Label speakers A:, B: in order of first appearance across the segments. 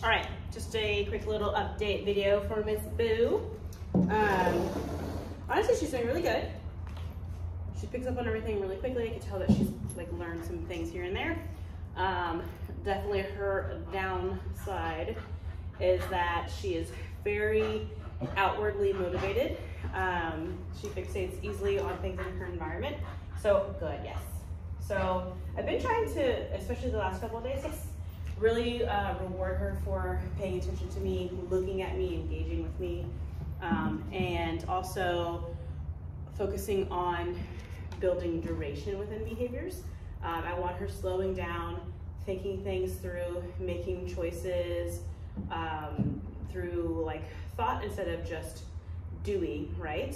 A: All right, just a quick little update video for Miss Boo. Honestly, she's doing really good. She picks up on everything really quickly. I can tell that she's like learned some things here and there. Definitely her downside is that she is very outwardly motivated. She fixates easily on things in her environment. So good, yes. So I've been trying to, especially the last couple of days, really reward her for paying attention to me, looking at me, engaging with me, and also focusing on building duration within behaviors. I want her slowing down, thinking things through, making choices through like thought instead of just doing, right?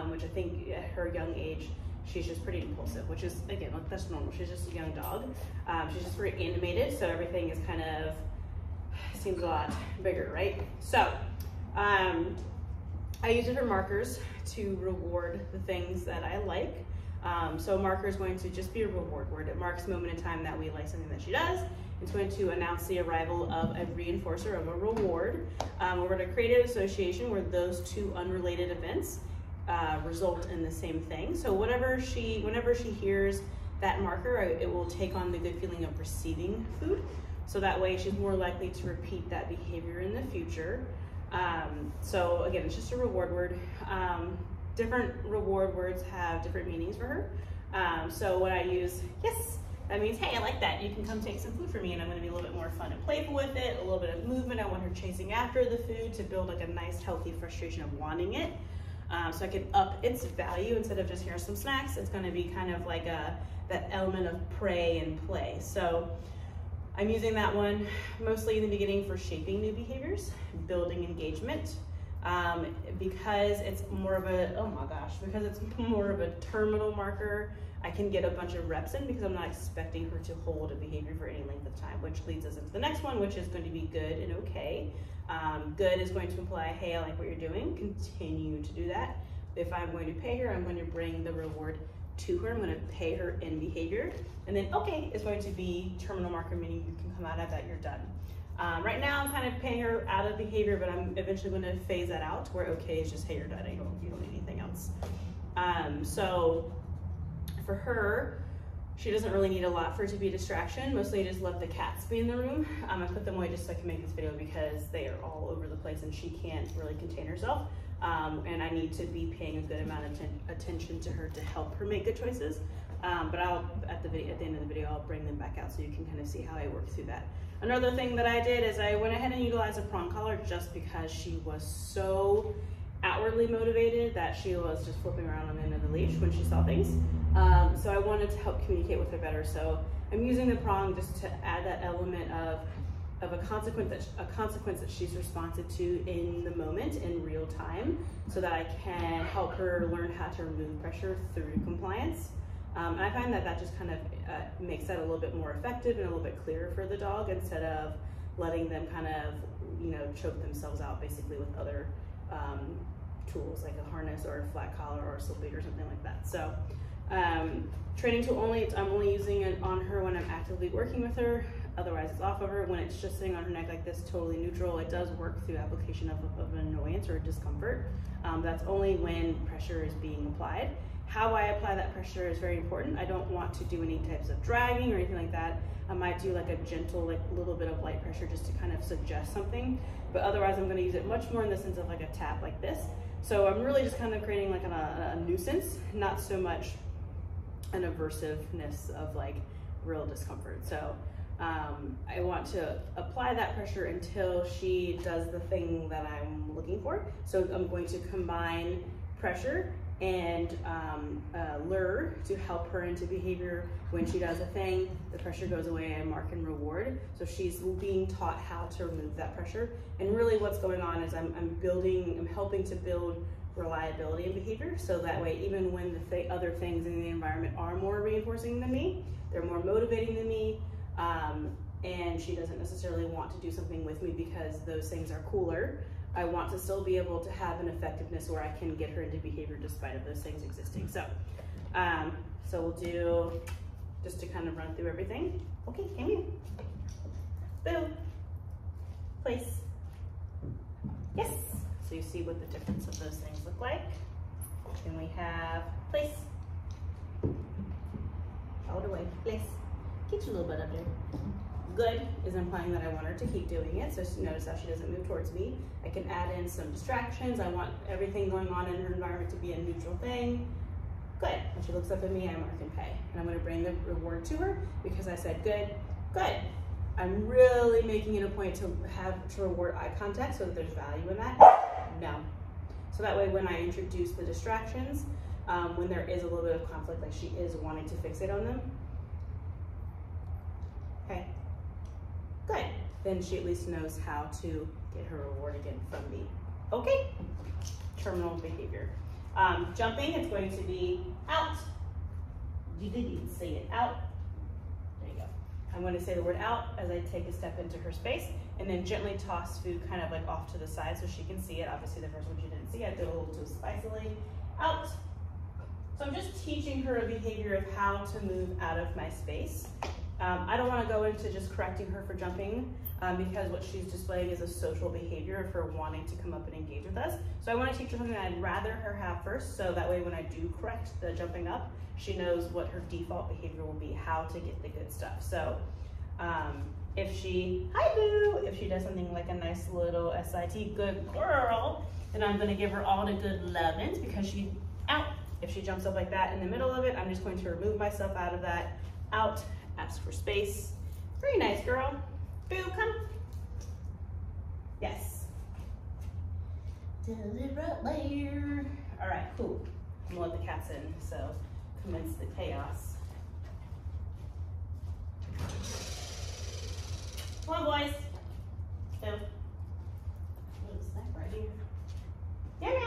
A: Which I think at her young age, she's just pretty impulsive, which is, again, that's normal. She's just a young dog. She's just very animated, so everything is kind of, seems a lot bigger, right? So, I use different markers to reward the things that I like. So marker is going to just be a reward word. It marks a moment in time that we like something that she does. It's going to announce the arrival of a reinforcer of a reward. We're going to create an association where those two unrelated events result in the same thing. So whenever she hears that marker, it will take on the good feeling of receiving food. So that way she's more likely to repeat that behavior in the future. So again, it's just a reward word. Different reward words have different meanings for her. So when I use yes, that means, hey, I like that. You can come take some food for me, and I'm going to be a little bit more fun and playful with it, a little bit of movement. I want her chasing after the food to build like a nice, healthy frustration of wanting it. So I can up its value instead of just here's some snacks. It's going to be kind of like that element of prey and play. So I'm using that one mostly in the beginning for shaping new behaviors, building engagement. Because it's more of a, because it's more of a terminal marker, I can get a bunch of reps in because I'm not expecting her to hold a behavior for any length of time, which leads us into the next one, which is going to be good and okay. Good is going to imply, hey, I like what you're doing, continue to do that. If I'm going to pay her, I'm going to bring the reward to her. I'm going to pay her in behavior. And then okay is going to be terminal marker, meaning you can come out of that, you're done. Right now I'm kind of paying her out of behavior, but I'm eventually going to phase that out where okay is just, hey, you're done, you don't need anything else. So for her, she doesn't really need a lot for it to be a distraction. Mostly I just let the cats be in the room. I put them away just so I can make this video because they are all over the place and she can't really contain herself. And I need to be paying a good amount of attention to her to help her make good choices. But at the end of the video, I'll bring them back out so you can kind of see how I work through that. Another thing that I did is I went ahead and utilized a prong collar just because she was so outwardly motivated that she was just flipping around on the end of the leash when she saw things. So I wanted to help communicate with her better. So I'm using the prong just to add that element of a consequence that she's responsive to in the moment, in real time, so that I can help her learn how to remove pressure through compliance. And I find that just kind of makes that a little bit more effective and a little bit clearer for the dog instead of letting them kind of, choke themselves out basically with other tools like a harness or a flat collar or a slip lead or something like that. So training tool only, I'm only using it on her when I'm actively working with her. Otherwise it's off of her. When it's just sitting on her neck like this, totally neutral, it does work through application of an annoyance or discomfort. That's only when pressure is being applied. How I apply that pressure is very important. I don't want to do any types of dragging or anything like that. I might do like a gentle, like little bit of light pressure just to kind of suggest something. But otherwise I'm gonna use it much more in the sense of like a tap like this. So I'm really just kind of creating like a nuisance, not so much an aversiveness of like real discomfort. So I want to apply that pressure until she does the thing that I'm looking for. So I'm going to combine pressure and lure to help her into behavior. When she does a thing, the pressure goes away, I mark and reward. So she's being taught how to remove that pressure. And really what's going on is I'm helping to build reliability in behavior, so that way even when the other things in the environment are more reinforcing than me, they're more motivating than me, and she doesn't necessarily want to do something with me because those things are cooler, I want to still be able to have an effectiveness where I can get her into behavior despite of those things existing. So, so we'll do, just to kind of run through everything. Okay, come here. Boo. Play place. Yes. So you see what the difference of those things look like. Then we have place. All the way, place. Get your little butt up there. Good is implying that I want her to keep doing it. So notice how she doesn't move towards me. I can add in some distractions. I want everything going on in her environment to be a neutral thing. Good. When she looks up at me, I mark and pay. And I'm going to bring the reward to her because I said good, good. I'm really making it a point to reward eye contact so that there's value in that. No. So that way when I introduce the distractions, when there is a little bit of conflict, like she is wanting to fixate on them, okay, good. Then she at least knows how to get her reward again from me. Okay, terminal behavior. Jumping, it's going to be out. You didn't say it, out. There you go. I'm going to say the word out as I take a step into her space and then gently toss food kind of like off to the side so she can see it. Obviously the first one she didn't see, I did a little too spicily. Out. So I'm just teaching her a behavior of how to move out of my space. I don't want to go into just correcting her for jumping because what she's displaying is a social behavior of her wanting to come up and engage with us. So I want to teach her something that I'd rather her have first, so that way when I do correct the jumping up, she knows what her default behavior will be, how to get the good stuff. So if she, hi boo, if she does something like a nice little SIT, good girl, then I'm going to give her all the good lovin's because she out. If she jumps up like that in the middle of it, I'm just going to remove myself out of that, out, ask for space. Very nice, girl. Boo, come. Yes. Deliberate layer. All right, cool. I'm gonna let the cats in, so commence the chaos. Come on, boys. Boo. Little snack right here. There we go.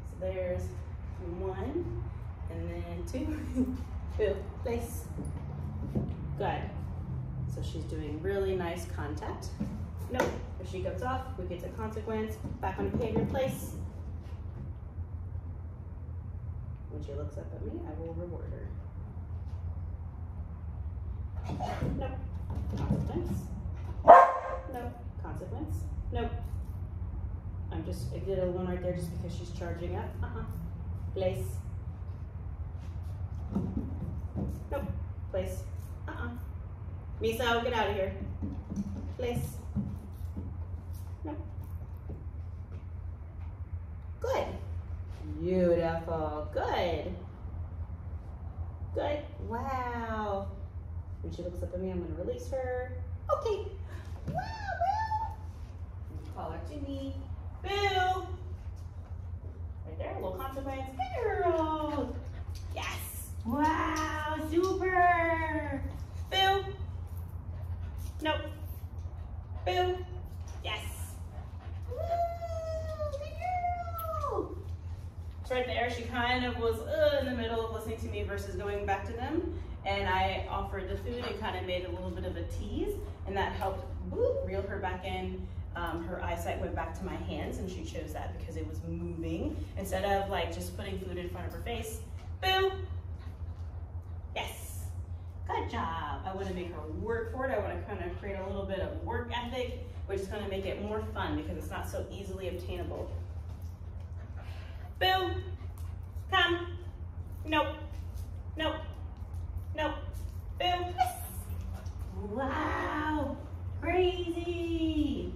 A: So there's one, and then two. Boo, place. Good. So she's doing really nice contact. Nope. If she goes off, we get a consequence. Back on behavior, place. When she looks up at me, I will reward her. Nope. Consequence. Nope. Consequence. Nope. I did a one right there just because she's charging up. Place. Nope. Place. Miso, get out of here. Place. Nope. Good. Beautiful. Good. Good. Wow. When she looks up at me, I'm going to release her. Okay. Wow, Boo. Call her Jimmy. Boo. Right there, a little consequence. Good girl. Yes. Wow, super. Boo. Nope. Boo. Yes. Woo, good girl. So right there, she kind of was in the middle of listening to me versus going back to them. And I offered the food and kind of made a little bit of a tease. And that helped reel her back in. Her eyesight went back to my hands and she chose that because it was moving. Instead of like just putting food in front of her face. Boo. Yes. Good job. I want to make her work for it. I want to kind of create a little bit of work ethic, which is going to make it more fun because it's not so easily obtainable. Boo. Come. Nope. Nope. Nope. Boo. Yes. Wow. Crazy.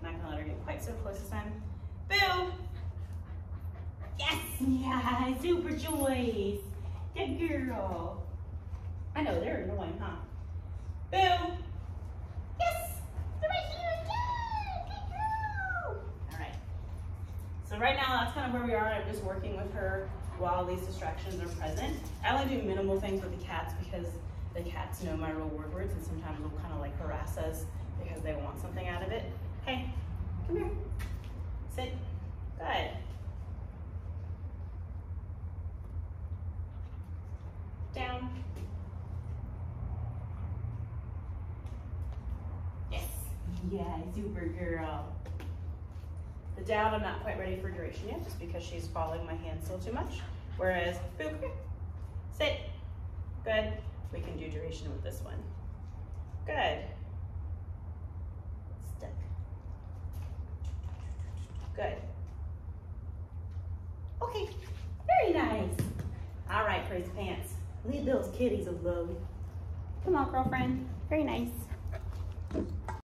A: I'm not going to let her get quite so close this time. Boo. Yes. Yeah. Super choice. Good girl. I know, they're annoying, huh? Boo. Yes. They're right here again. Good girl. All right. So right now, that's kind of where we are. I'm just working with her while these distractions are present. I only do minimal things with the cats because the cats know my reward words and sometimes they'll kind of like harass us because they want something out of it. Hey, come here. Sit. Good. Down. Yes. Yeah, super girl. The down, I'm not quite ready for duration yet, just because she's following my hand still too much. Whereas, boo, sit. Good. We can do duration with this one. Good. Good. Okay, very nice. All right, Crazy Pants. Leave those kitties alone. Come on, girlfriend. Very nice.